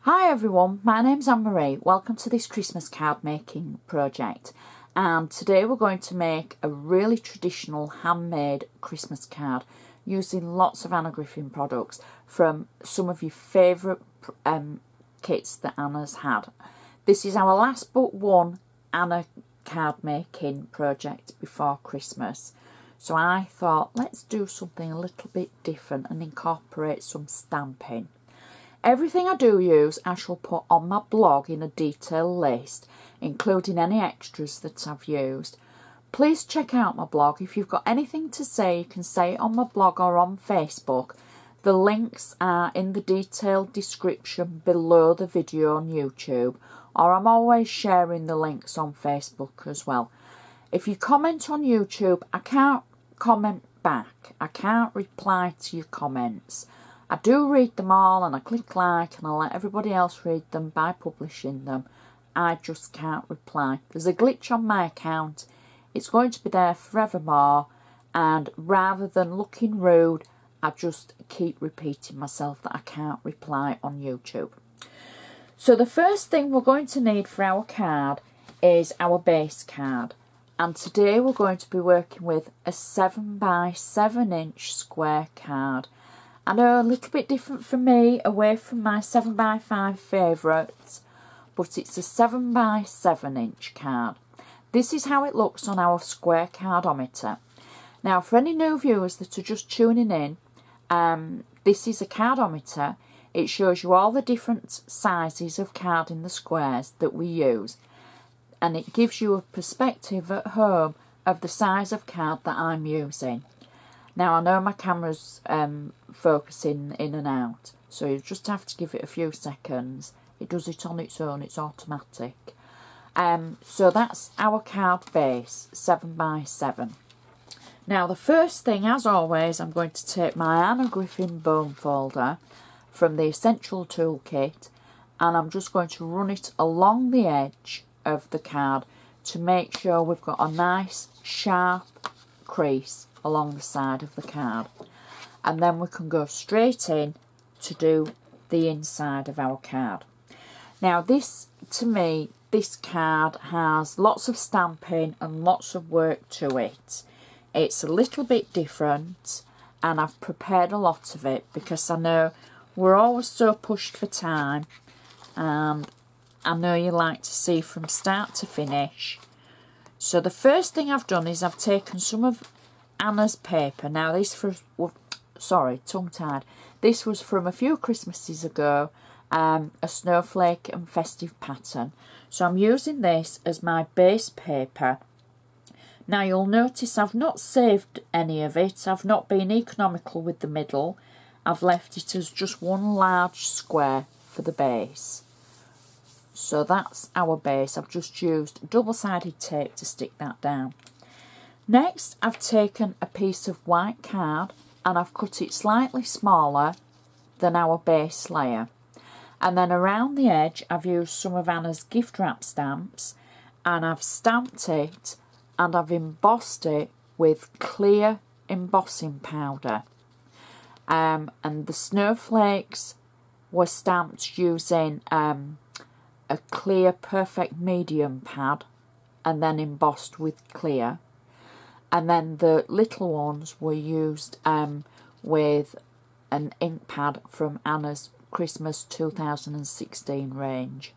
Hi everyone, my name's Anne-Marie. Welcome to this Christmas card making project, and today we're going to make a really traditional handmade Christmas card using lots of Anna Griffin products from some of your favourite kits that Anna's had. This is our last but one Anna card making project before Christmas, so I thought let's do something a little bit different and incorporate some stamping. Everything I do use I shall put on my blog in a detailed list, including any extras that I've used. Please check out my blog. If you've got anything to say, you can say it on my blog or on Facebook. The links are in the detailed description below the video on YouTube, or I'm always sharing the links on Facebook as well. If you comment on YouTube, I can't comment back. I can't reply to your comments. I do read them all and I click like and I let everybody else read them by publishing them. I just can't reply. There's a glitch on my account. It's going to be there forevermore, and rather than looking rude, I just keep repeating myself that I can't reply on YouTube. So the first thing we're going to need for our card is our base card. And today we're going to be working with a 7 by 7 inch square card. I know a little bit different for me, away from my 7 by 5 favourites, but it's a 7 by 7 inch card. This is how it looks on our square cardometer. Now, for any new viewers that are just tuning in, this is a cardometer. It shows you all the different sizes of card in the squares that we use, and it gives you a perspective at home of the size of card that I'm using. Now, I know my camera's focusing in and out, so you just have to give it a few seconds. It does it on its own, it's automatic. So that's our card base, 7 by 7. Now, the first thing, as always, I'm going to take my Anna Griffin bone folder from the Essential Toolkit, and I'm just going to run it along the edge of the card to make sure we've got a nice sharp crease along the side of the card, and then we can go straight in to do the inside of our card. Now, this, to me, this card has lots of stamping and lots of work to it. It's a little bit different, and I've prepared a lot of it because I know we're always so pushed for time, and I know you like to see from start to finish. So the first thing I've done is I've taken some of Anna's paper. Now, this tongue-tied. This was from a few Christmases ago, a snowflake and festive pattern. So I'm using this as my base paper. Now, you'll notice I've not saved any of it. I've not been economical with the middle. I've left it as just one large square for the base. So that's our base. I've just used double-sided tape to stick that down. Next, I've taken a piece of white card and I've cut it slightly smaller than our base layer. And then around the edge, I've used some of Anna's gift wrap stamps, and I've stamped it and I've embossed it with clear embossing powder. And the snowflakes were stamped using a clear perfect medium pad and then embossed with clear. And then the little ones were used with an ink pad from Anna's Christmas 2016 range.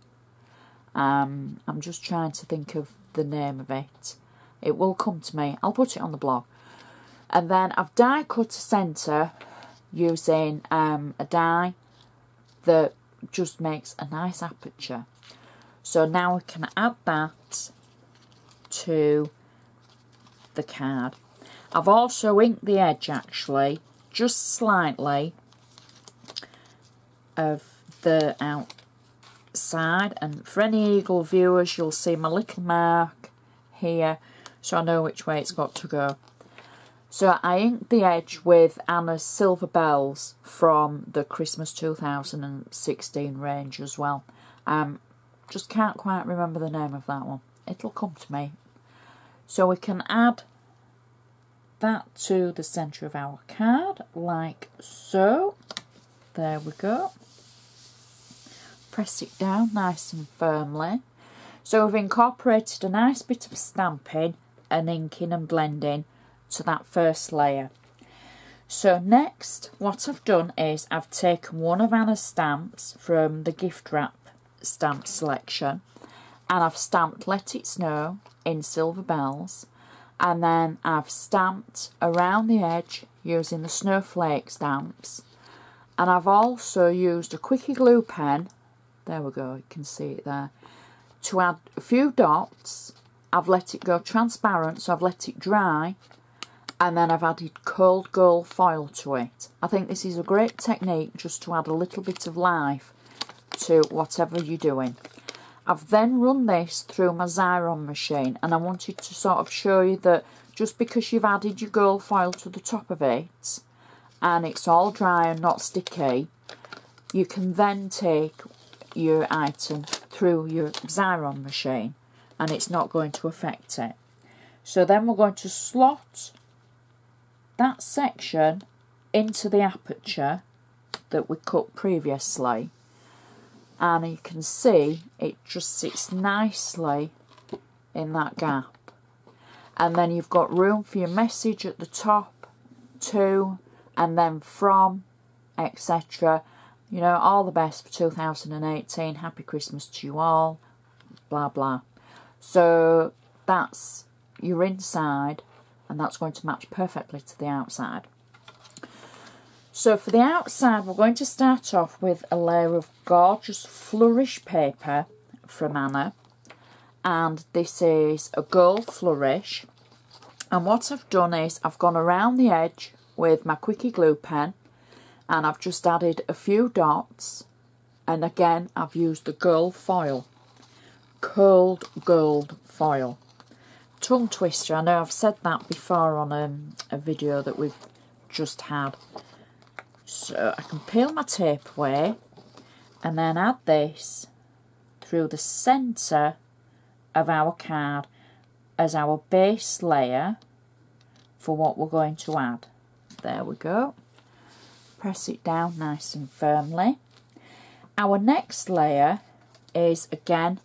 I'm just trying to think of the name of it. It will come to me. I'll put it on the blog. And then I've die cut a centre using a die that just makes a nice aperture. So now we can add that to the card. I've also inked the edge, actually, just slightly of the outside, and for any eagle viewers, you'll see my little mark here, so I know which way it's got to go. So I inked the edge with Anna's Silver Bells from the Christmas 2016 range as well. Just can't quite remember the name of that one. It'll come to me. So we can add that to the centre of our card, like so. There we go. press it down nice and firmly. So we've incorporated a nice bit of stamping and inking and blending to that first layer. So next, what I've done is I've taken one of Anna's stamps from the gift wrap stamp selection, and I've stamped Let It Snow in silver bells, and then I've stamped around the edge using the Snowflake stamps, and I've also used a quickie glue pen, there we go, you can see it there, to add a few dots. I've let it go transparent, so I've let it dry, and then I've added cold gold foil to it. I think this is a great technique just to add a little bit of life to whatever you're doing. I've then run this through my Xyron machine, and I wanted to sort of show you that just because you've added your gold foil to the top of it and it's all dry and not sticky, you can then take your item through your Xyron machine and it's not going to affect it. So then we're going to slot that section into the aperture that we cut previously, and you can see it just sits nicely in that gap. And then you've got room for your message at the top, to, and then from, etc. You know, all the best for 2018, happy Christmas to you all, blah blah. So that's your inside, and that's going to match perfectly to the outside. So for the outside, we're going to start off with a layer of gorgeous flourish paper from Anna, and this is a gold flourish. And what I've done is I've gone around the edge with my quickie glue pen, and I've just added a few dots, and again I've used the gold foil, cold gold foil. Tongue twister, I know I've said that before on a video that we've just had. So I can peel my tape away and then add this through the centre of our card as our base layer for what we're going to add. There we go. Press it down nice and firmly. Our next layer is again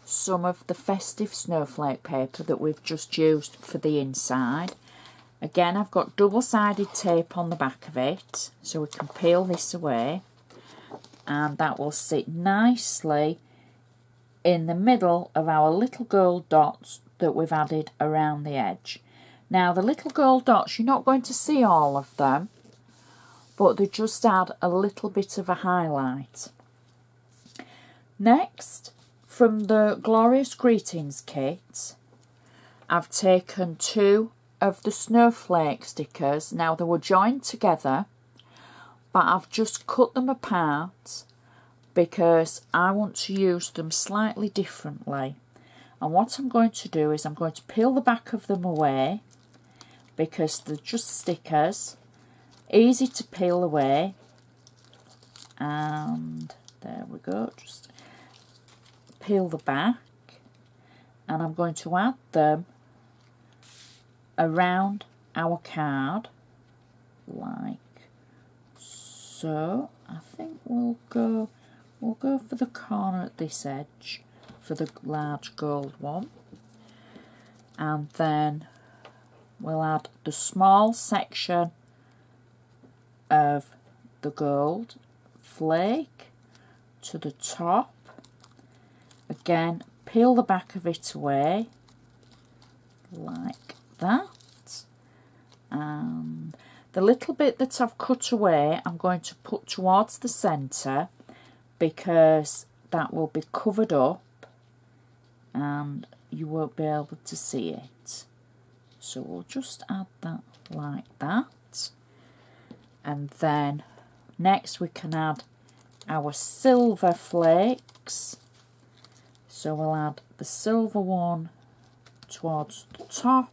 some of the festive snowflake paper that we've just used for the inside. Again, I've got double-sided tape on the back of it, so we can peel this away, and that will sit nicely in the middle of our little gold dots that we've added around the edge. Now, the little gold dots, you're not going to see all of them, but they just add a little bit of a highlight. Next, from the Glorious Greetings kit, I've taken two of the snowflake stickers. Now they were joined together, but I've just cut them apart because I want to use them slightly differently. And what I'm going to do is I'm going to peel the back of them away because they're just stickers, easy to peel away, and there we go, just peel the back, and I'm going to add them around our card like so. I think we'll go for the corner at this edge for the large gold one, and then we'll add the small section of the gold flake to the top. Again, peel the back of it away like that, and the little bit that I've cut away I'm going to put towards the centre because that will be covered up and you won't be able to see it. So we'll just add that like that, and then next we can add our silver flakes. So we'll add the silver one towards the top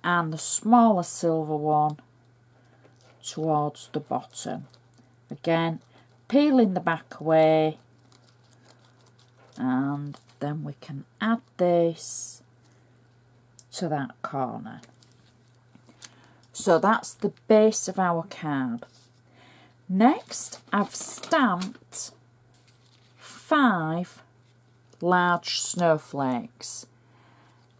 and the smaller silver one towards the bottom. Again, peeling the back away, and then we can add this to that corner. So that's the base of our card. Next, I've stamped 5 large snowflakes.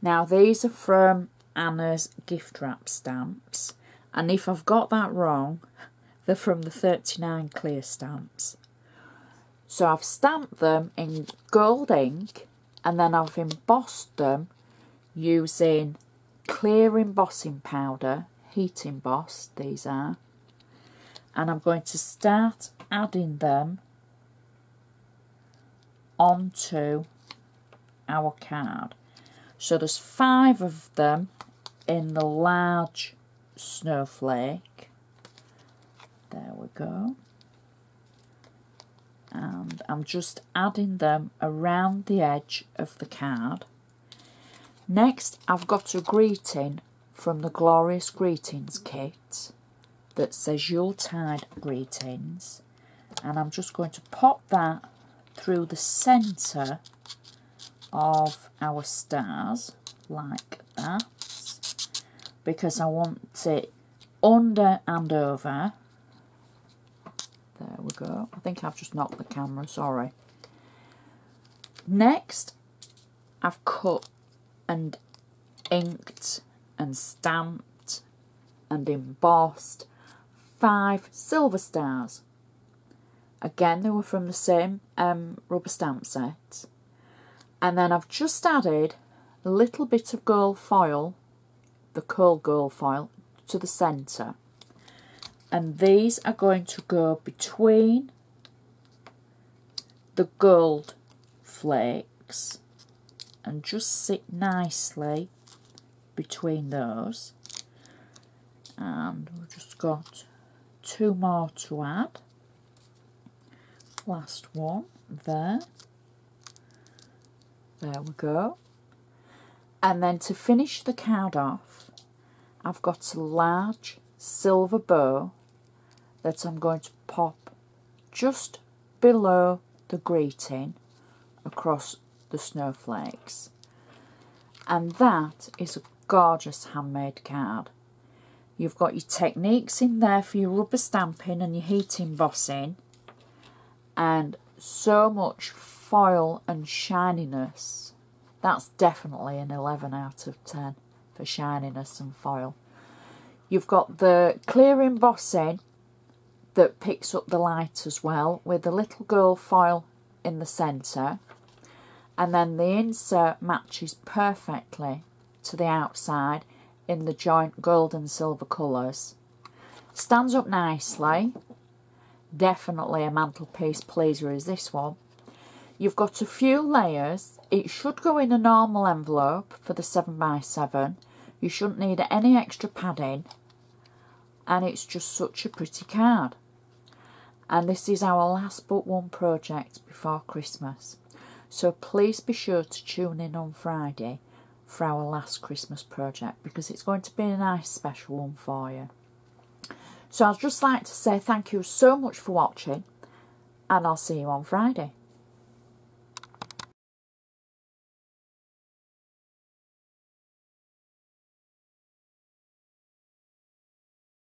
Now these are from Anna's gift wrap stamps, and if I've got that wrong, they're from the 39 clear stamps. So I've stamped them in gold ink, and then I've embossed them using clear embossing powder, heat embossed these are, and I'm going to start adding them onto our card. So there's 5 of them in the large snowflake. There we go. And I'm just adding them around the edge of the card. Next, I've got a greeting from the Glorious Greetings kit that says Yuletide Greetings, and I'm just going to pop that through the centre of our stars like that, because I want it under and over. There we go. I think I've just knocked the camera, sorry. Next, I've cut and inked and stamped and embossed 5 silver stars. Again, they were from the same rubber stamp set. And then I've just added a little bit of gold foil, the cold gold foil, to the centre. And these are going to go between the gold flakes and just sit nicely between those. And we've just got 2 more to add. Last one there. There we go. And then to finish the card off, I've got a large silver bow that I'm going to pop just below the greeting across the snowflakes. And that is a gorgeous handmade card. You've got your techniques in there for your rubber stamping and your heat embossing, and so much foil and shininess. That's definitely an 11 out of 10 for shininess and foil. You've got the clear embossing that picks up the light as well, with the little gold foil in the centre, and then the insert matches perfectly to the outside in the joint gold and silver colours. Stands up nicely. Definitely a mantelpiece pleaser is this one. You've got a few layers. It should go in a normal envelope for the 7x7. You shouldn't need any extra padding, and it's just such a pretty card. And this is our last but one project before Christmas, so please be sure to tune in on Friday for our last Christmas project, because it's going to be a nice special one for you. So I'd just like to say thank you so much for watching, and I'll see you on Friday.